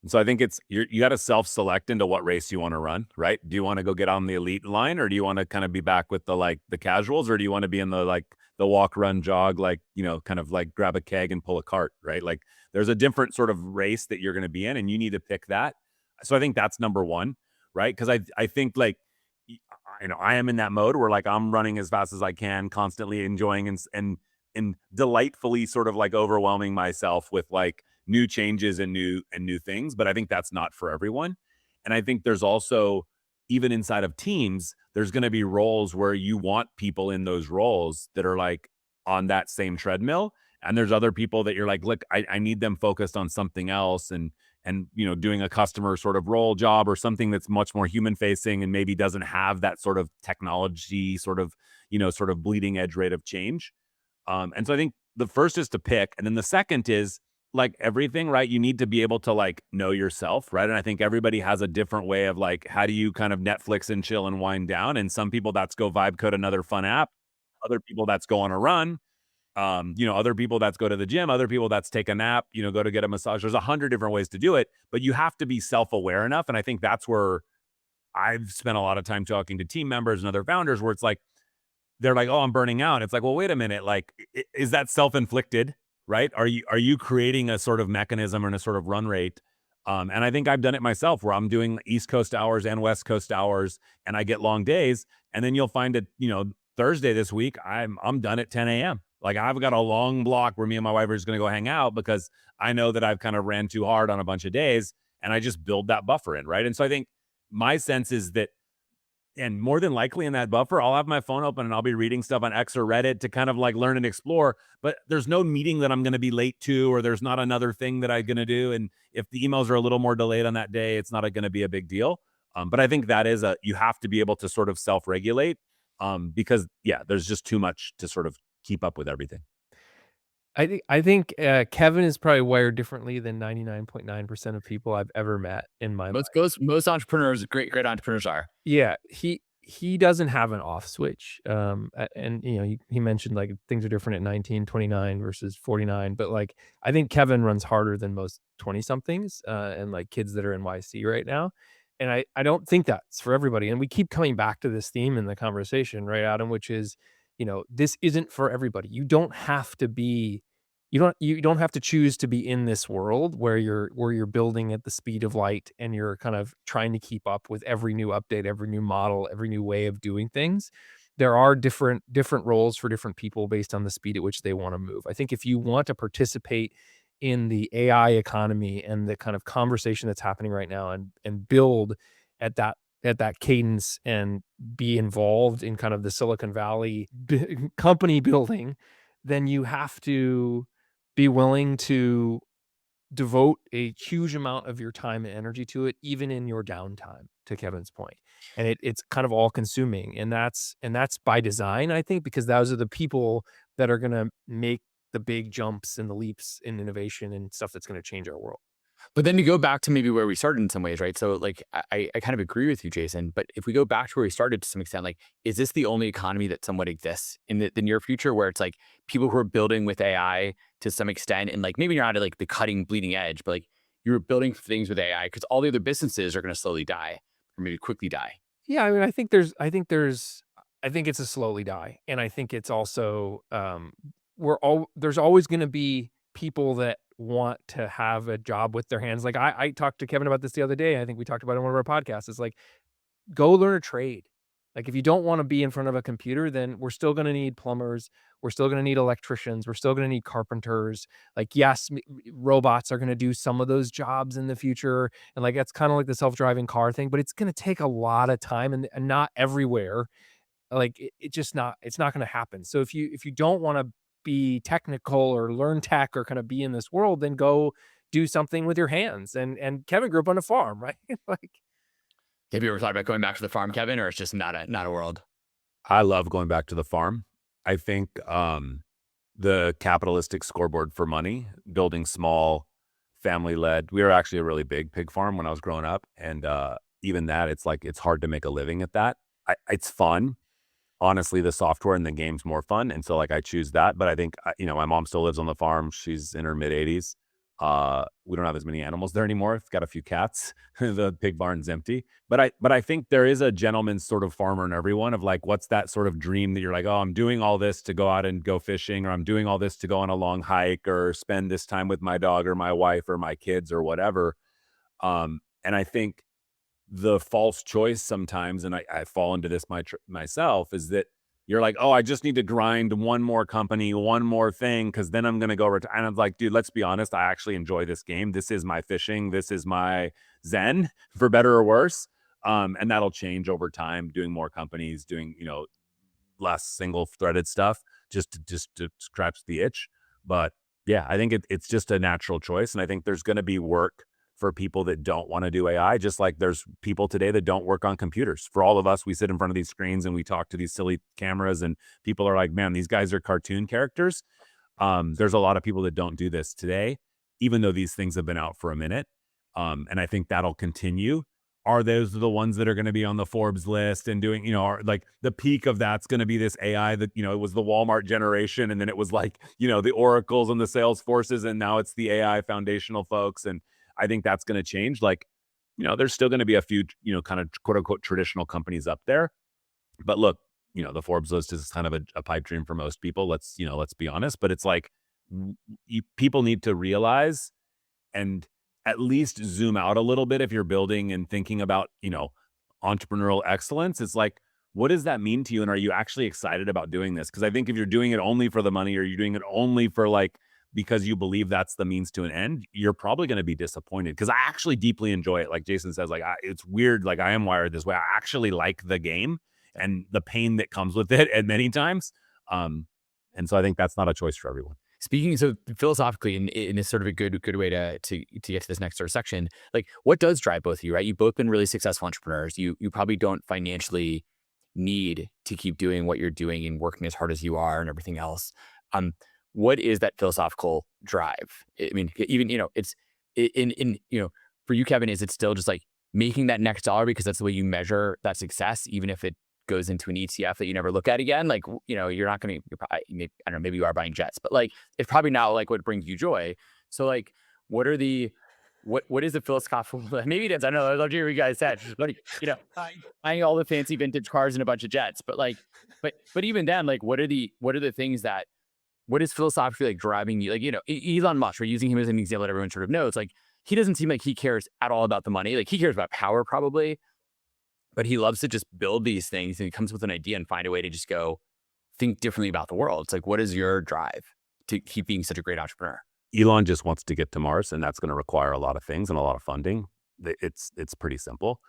And so I think you got to self-select into what race you want to run, right? Do you want to go get on the elite line, or do you want to kind of be back with the casuals, or do you want to be in the walk, run, jog, kind of like grab a keg and pull a cart, right? Like there's a different sort of race that you're going to be in, and you need to pick that. So I think that's number one, right? Because I think like I am in that mode where like I'm running as fast as I can, constantly enjoying and delightfully sort of like overwhelming myself with like new changes and new things. But I think that's not for everyone. And I think there's also, even inside of teams, there's going to be roles where you want people in those roles that are like on that same treadmill. And there's other people that you're like, look, I need them focused on something else and doing a customer sort of role job or something that's much more human facing and maybe doesn't have that sort of technology sort of bleeding edge rate of change. And so I think the first is to pick, and then the second is like everything, right? You need to be able to like know yourself, right? And I think everybody has a different way of like, how do you kind of Netflix and chill and wind down? And some people that's go vibe code another fun app. Other people that's go on a run. Other people that's go to the gym, other people that's take a nap, go to get a massage. There's 100 different ways to do it, but you have to be self-aware enough. And I think that's where I've spent a lot of time talking to team members and other founders where it's like, they're like, oh, I'm burning out. It's like, well, wait a minute. Like, is that self-inflicted, right? Are you creating a sort of mechanism and a sort of run rate? And I think I've done it myself where I'm doing East Coast hours and West Coast hours and I get long days. And then you'll find it, Thursday this week, I'm done at 10 a.m. Like I've got a long block where me and my wife are just going to go hang out because I know that I've kind of ran too hard on a bunch of days and I just build that buffer in, right? And so I think my sense is that, and more than likely in that buffer, I'll have my phone open and I'll be reading stuff on X or Reddit to kind of like learn and explore, but there's no meeting that I'm going to be late to, or there's not another thing that I'm going to do. And if the emails are a little more delayed on that day, it's not going to be a big deal. But I think that is you have to be able to sort of self-regulate because there's just too much to sort of keep up with everything. I think Kevin is probably wired differently than 99.9% of people I've ever met in my life. Most entrepreneurs, great entrepreneurs are. Yeah, he doesn't have an off switch. And he mentioned like things are different at 19, 29 versus 49, but like I think Kevin runs harder than most 20 somethings and like kids that are in YC right now. And I don't think that's for everybody. And we keep coming back to this theme in the conversation, right, Adam, which is, this isn't for everybody. You don't have to choose to be in this world where you're building at the speed of light and you're kind of trying to keep up with every new update, every new model, every new way of doing things. There are different roles for different people based on the speed at which they want to move. I think if you want to participate in the AI economy and the kind of conversation that's happening right now and build at that cadence and be involved in kind of the Silicon Valley company building, then you have to be willing to devote a huge amount of your time and energy to it, even in your downtime, to Kevin's point. And it's kind of all consuming. And that's by design, I think, because those are the people that are going to make the big jumps and the leaps in innovation and stuff that's going to change our world. But then to go back to maybe where we started in some ways, right? So like, I kind of agree with you, Jason, but if we go back to where we started to some extent, like, is this the only economy that somewhat exists in the near future where it's like people who are building with AI to some extent, and like, maybe you're not at like the cutting bleeding edge, but like you're building things with AI because all the other businesses are going to slowly die or maybe quickly die. Yeah, I mean, I think it's a slowly die. And I think it's also, there's always going to be people that want to have a job with their hands. Like I talked to Kevin about this the other day. I think we talked about it on one of our podcasts. It's like, go learn a trade. Like if you don't want to be in front of a computer, then we're still going to need plumbers. We're still going to need electricians. We're still going to need carpenters. Like, yes, robots are going to do some of those jobs in the future. And like, that's kind of like the self-driving car thing, but it's going to take a lot of time and not everywhere. Like it's not going to happen. So if you don't want to be technical or learn tech or kind of be in this world, then go do something with your hands. And Kevin grew up on a farm, right? Like, Have you ever thought about going back to the farm, Kevin, or it's just not a world? I love going back to the farm. I think the capitalistic scoreboard for money, building small, family-led. We were actually a really big pig farm when I was growing up, and even that, it's like it's hard to make a living at that. It's fun. Honestly, the software and the game's more fun, and so like I choose that. But I think my mom still lives on the farm. She's in her mid-80s. We don't have as many animals there anymore. I've got a few cats. The pig barn's empty. But I think there is a gentleman's sort of farmer in everyone of like, what's that sort of dream that you're like, oh, I'm doing all this to go out and go fishing, or I'm doing all this to go on a long hike, or spend this time with my dog or my wife or my kids or whatever. And I think the false choice sometimes, and I fall into this myself, is that you're like, oh, I just need to grind one more company, one more thing, because then I'm going to go retire. And I'm like, dude, let's be honest. I actually enjoy this game. This is my fishing. This is my zen, for better or worse. And that'll change over time, doing more companies, doing, less single threaded stuff, just to scratch the itch. But yeah, I think it's just a natural choice. And I think there's going to be work for people that don't want to do AI, just like there's people today that don't work on computers. For all of us, we sit in front of these screens and we talk to these silly cameras, and people are like, man, these guys are cartoon characters. There's a lot of people that don't do this today, even though these things have been out for a minute. And I think that'll continue. Are those the ones that are going to be on the Forbes list and doing, like the peak of that's going to be this AI that, it was the Walmart generation. And then it was like, the Oracles and the Salesforces. And now it's the AI foundational folks. And I think that's going to change. Like, there's still going to be a few, kind of quote unquote traditional companies up there. But look, the Forbes list is kind of a pipe dream for most people. Let's be honest. But it's like people need to realize and at least zoom out a little bit if you're building and thinking about, entrepreneurial excellence. It's like, what does that mean to you? And are you actually excited about doing this? Because I think if you're doing it only for the money, or you're doing it only for like, because you believe that's the means to an end, you're probably going to be disappointed. Because I actually deeply enjoy it. Like Jason says, like it's weird. Like I am wired this way. I actually like the game and the pain that comes with it at many times. And so I think that's not a choice for everyone. Speaking so philosophically, in this sort of a good way to get to this next sort of section, like what does drive both of you, right? You've both been really successful entrepreneurs. You probably don't financially need to keep doing what you're doing and working as hard as you are and everything else. What is that philosophical drive? I mean, even, it's in for you, Kevin, is it still just like making that next dollar because that's the way you measure that success, even if it goes into an ETF that you never look at again? Like, you're not going to, I don't know, maybe you are buying jets, but like, it's probably not like what brings you joy. So like, what is the philosophical, maybe it is, I don't know, I'd love to hear what you guys said, like, buying all the fancy vintage cars and a bunch of jets, but like, but even then, like, what are the things that, what is philosophically like driving you? Like, Elon Musk, we're using him as an example that everyone sort of knows. Like, he doesn't seem like he cares at all about the money. Like, he cares about power probably, but he loves to just build these things, and he comes with an idea and find a way to just go think differently about the world. It's like, what is your drive to keep being such a great entrepreneur? Elon just wants to get to Mars, and that's going to require a lot of things and a lot of funding. It's pretty simple.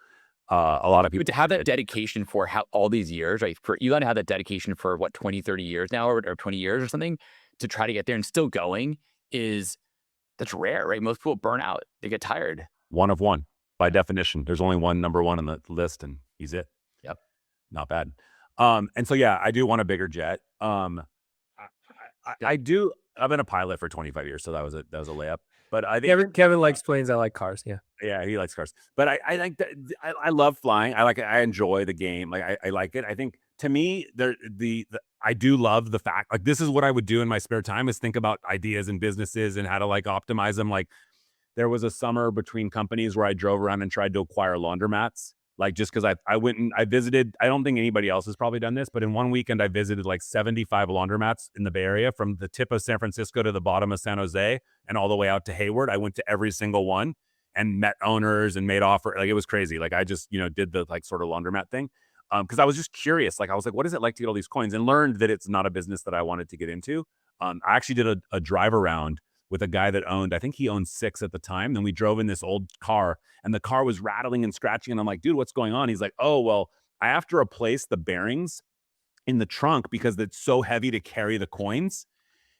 A lot of people, but to have that dedication for all these years, right? For Elon to have that dedication for what, 20, 30 years now, or 20 years or something, to try to get there and still going is that's rare, right? Most people burn out. They get tired. One of one by definition. There's only one number one on the list, and he's it. Yep. Not bad. And so yeah, I do want a bigger jet. I do. I've been a pilot for 25 years, so that was a layup. But I think Kevin likes planes. I like cars. Yeah. yeah, he likes cars. But I think that I love flying. I enjoy the game. Like I like it. I think to me, I do love the fact, like, this is what I would do in my spare time, is think about ideas and businesses and how to like optimize them. Like, there was a summer between companies where I drove around and tried to acquire laundromats. Like, just because I went and I visited, I don't think anybody else has probably done this, but in one weekend I visited like 75 laundromats in the Bay Area, from the tip of San Francisco to the bottom of San Jose and all the way out to Hayward. I went to every single one and met owners and made offer. Like, it was crazy. Like, I just, did the like sort of laundromat thing. Because I was just curious. Like, I was like, what is it like to get all these coins? And learned that it's not a business that I wanted to get into. I actually did a drive around with a guy that owned, I think he owned 6 at the time. Then we drove in this old car and the car was rattling and scratching. And I'm like, dude, what's going on? He's like, oh, well, I have to replace the bearings in the trunk because it's so heavy to carry the coins.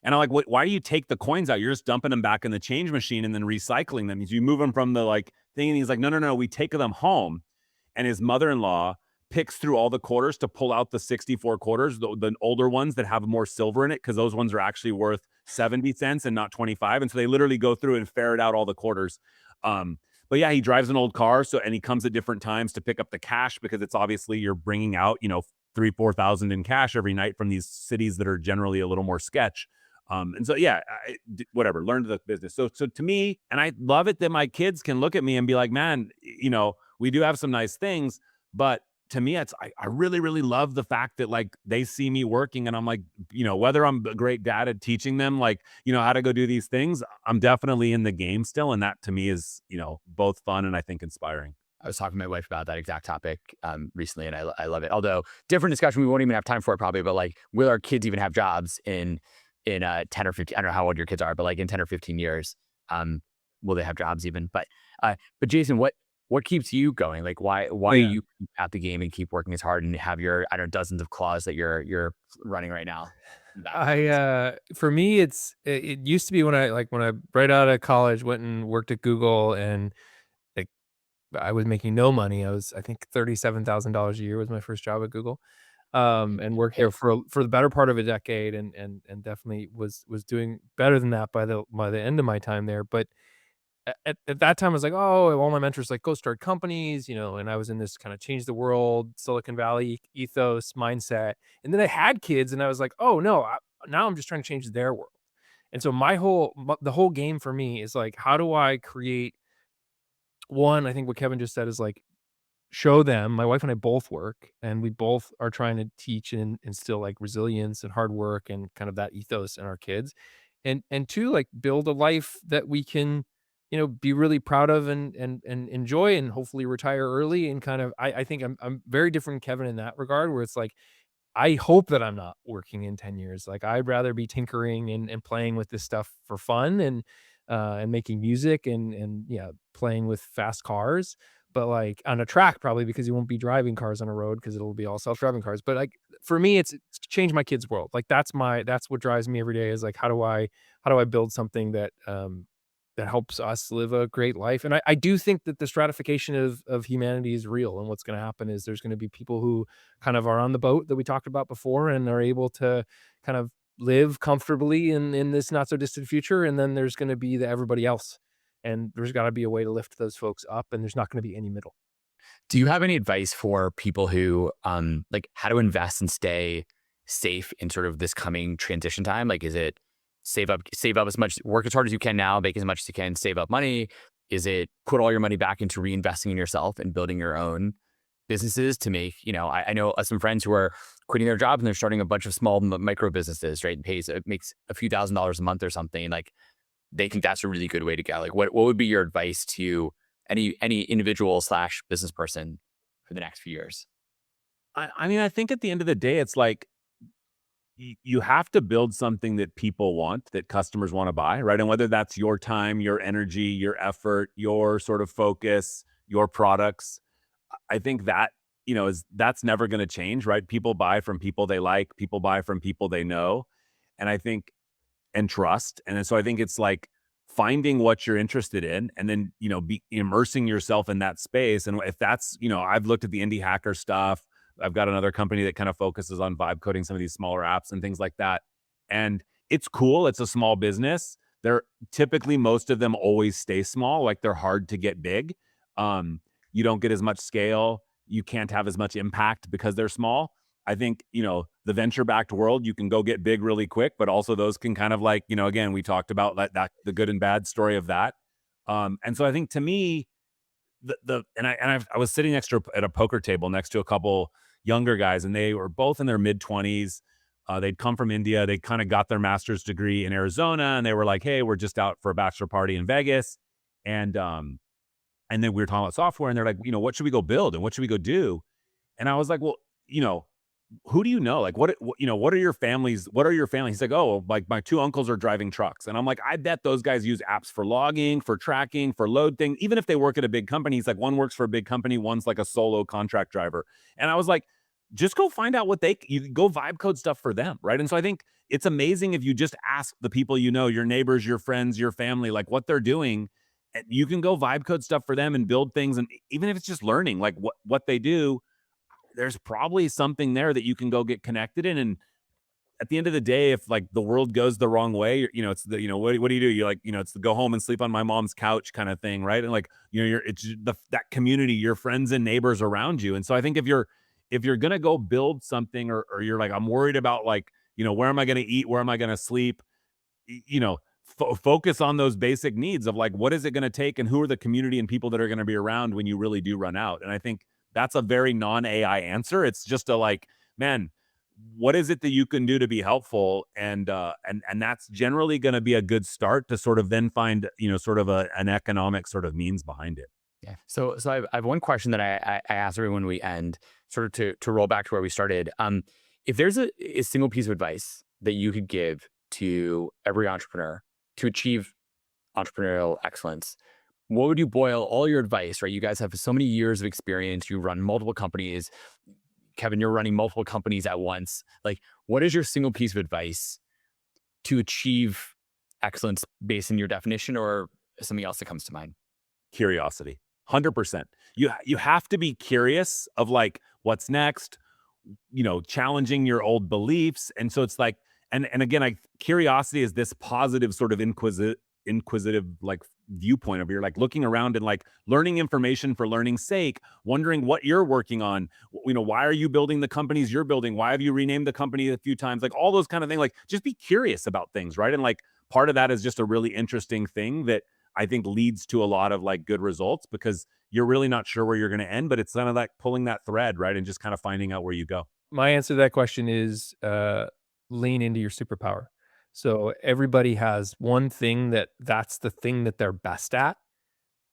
And I'm like, why do you take the coins out? You're just dumping them back in the change machine and then recycling them. You move them from the like thing. And he's like, no, we take them home. And his mother-in-law picks through all the quarters to pull out the 64 quarters, the older ones that have more silver in it, because those ones are actually worth 70 cents and not 25. And so they literally go through and ferret out all the quarters. But yeah, he drives an old car. And he comes at different times to pick up the cash, because it's obviously you're bringing out, 3,000-4,000 in cash every night from these cities that are generally a little more sketch. And so, yeah, whatever, learned the business. So to me, and I love it that my kids can look at me and be like, man, we do have some nice things, but to me, I really, really love the fact that like they see me working, and I'm like, whether I'm a great dad at teaching them, like, how to go do these things, I'm definitely in the game still. And that to me is, both fun and I think inspiring. I was talking to my wife about that exact topic recently, and I love it. Although different discussion, we won't even have time for it probably, but like, will our kids even have jobs in 10 or 15, I don't know how old your kids are, but like in 10 or 15 years, will they have jobs even? But Jason, what keeps you going? Like, why do you keep at the game and keep working as hard and have your, I don't know, dozens of claws that you're running right now? For me, it used to be when I right out of college went and worked at Google, and like I was making no money. I think $37,000 a year was my first job at Google. And worked there for the better part of a decade, and definitely was doing better than that by the end of my time there. But at that time, I was like, oh, all my mentors like, go start companies, and I was in this kind of change the world, Silicon Valley ethos mindset. And then I had kids, and I was like, oh no, now I'm just trying to change their world. And so the whole game for me is like, how do I create one? I think what Kevin just said is like, show them. My wife and I both work, and we both are trying to teach and instill like resilience and hard work and kind of that ethos in our kids. And two, like build a life that we can, be really proud of and enjoy, and hopefully retire early. And kind of, I think I'm very different than Kevin in that regard, where it's like, I hope that I'm not working in 10 years. Like, I'd rather be tinkering and playing with this stuff for fun, and making music and yeah, playing with fast cars, but like on a track, probably, because you won't be driving cars on a road because it'll be all self-driving cars. But like, for me, it's to change my kids' world. Like, that's what drives me every day, is like, how do I build something that that helps us live a great life? And I do think that the stratification of humanity is real. And what's going to happen is there's going to be people who kind of are on the boat that we talked about before and are able to kind of live comfortably in this not so distant future. And then there's going to be everybody else. And there's got to be a way to lift those folks up, and there's not going to be any middle. Do you have any advice for people who like how to invest and stay safe in sort of this coming transition time? Like, is it save up as much, work as hard as you can now, make as much as you can, save up money? Is it put all your money back into reinvesting in yourself and building your own businesses to make, I know some friends who are quitting their jobs and they're starting a bunch of small micro businesses, right? It makes a few $1,000s a month or something. Like, they think that's a really good way to go. Like, what would be your advice to any individual / business person for the next few years? I mean, I think at the end of the day, it's like, you have to build something that people want, that customers want to buy, right? And whether that's your time, your energy, your effort, your sort of focus, your products, I think that, that's never going to change, right? People buy from people they like, people buy from people they know. And I think, and trust. And so I think it's like, finding what you're interested in and then, be immersing yourself in that space. And if that's, I've looked at the indie hacker stuff. I've got another company that kind of focuses on vibe coding some of these smaller apps and things like that. And it's cool. It's a small business. They're typically, most of them always stay small. Like they're hard to get big. You don't get as much scale. You can't have as much impact because they're small. I think, the venture-backed world, you can go get big really quick, but also those can kind of like, again, we talked about that the good and bad story of that. And so I think to me, I was sitting at a poker table next to a couple younger guys, and they were both in their mid-20s. They'd come from India. They kind of got their master's degree in Arizona, and they were like, hey, we're just out for a bachelor party in Vegas. And then we were talking about software, and they're like, what should we go build and what should we go do? And I was like, well, who do you know? Like, what are your families? What are your family? He's like, oh, like my two uncles are driving trucks. And I'm like, I bet those guys use apps for logging, for tracking, for load things. Even if they work at a big company, he's like, one works for a big company, one's like a solo contract driver. And I was like, just go find out you go vibe code stuff for them. Right. And so I think it's amazing if you just ask the people, your neighbors, your friends, your family, like what they're doing. And you can go vibe code stuff for them and build things. And even if it's just learning like what they do, there's probably something there that you can go get connected in. And at the end of the day, if like the world goes the wrong way, it's the, what do you do? You're like, it's the go home and sleep on my mom's couch kind of thing. Right. And like, it's that community, your friends and neighbors around you. And so I think if you're going to go build something or you're like, I'm worried about like, where am I going to eat? Where am I going to sleep? Focus on those basic needs of like, what is it going to take? And who are the community and people that are going to be around when you really do run out? And I think that's a very non-AI answer. It's just a like, man, what is it that you can do to be helpful? And that's generally going to be a good start to sort of then find, sort of an economic sort of means behind it. Yeah. So I have one question that I ask everyone when we end, sort of to roll back to where we started. If there's a single piece of advice that you could give to every entrepreneur to achieve entrepreneurial excellence, what would you boil all your advice, right? You guys have so many years of experience. You run multiple companies. Kevin, you're running multiple companies at once. Like, what is your single piece of advice to achieve excellence based on your definition or something else that comes to mind? Curiosity, 100%. You have to be curious of like, what's next, challenging your old beliefs. And so it's like, and again, curiosity is this positive sort of inquisitive like viewpoint of you're like looking around and like learning information for learning's sake, wondering what you're working on. Why are you building the companies you're building? Why have you renamed the company a few times? Like all those kind of things, like just be curious about things, right? And like part of that is just a really interesting thing that I think leads to a lot of like good results because you're really not sure where you're going to end, but it's kind of like pulling that thread, right? And just kind of finding out where you go. My answer to that question is lean into your superpower. So everybody has one thing that's the thing that they're best at.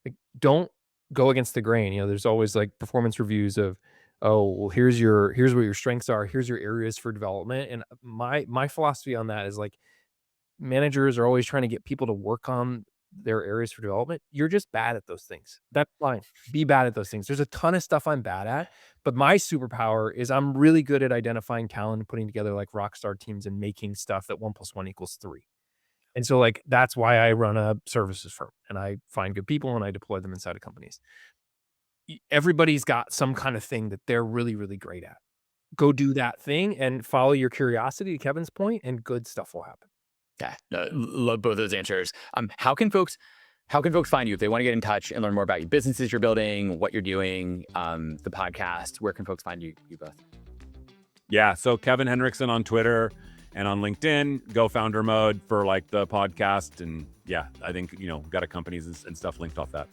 Like, don't go against the grain. There's always like performance reviews of, oh, well, here's what your strengths are. Here's your areas for development. And my philosophy on that is like, managers are always trying to get people to work on their areas for development. You're just bad at those things. That's fine. Be bad at those things. There's a ton of stuff I'm bad at, but my superpower is I'm really good at identifying talent and putting together like rock star teams and making stuff that 1 + 1 = 3. And so like, that's why I run a services firm and I find good people and I deploy them inside of companies. Everybody's got some kind of thing that they're really, really great at. Go do that thing and follow your curiosity, to Kevin's point, and good stuff will happen. Yeah, love both those answers. How can folks find you if they want to get in touch and learn more about your businesses you're building, what you're doing, the podcast? Where can folks find you both? Yeah, so Kevin Henrikson on Twitter and on LinkedIn. Go founder mode for like the podcast, and yeah, I think got a companies and stuff linked off that.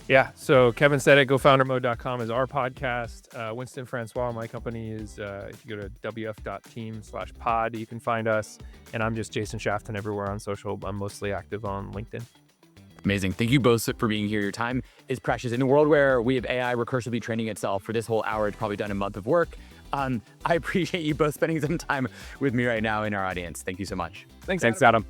Yeah, so Kevin said it, gofoundermode.com is our podcast. Winston Francois, my company, is, if you go to wf.team/pod, you can find us. And I'm just Jason Shafton everywhere on social. I'm mostly active on LinkedIn. Amazing. Thank you both for being here. Your time is precious. In a world where we have AI recursively training itself, for this whole hour, it's probably done a month of work. I appreciate you both spending some time with me right now in our audience. Thanks so much. Thanks, Adam.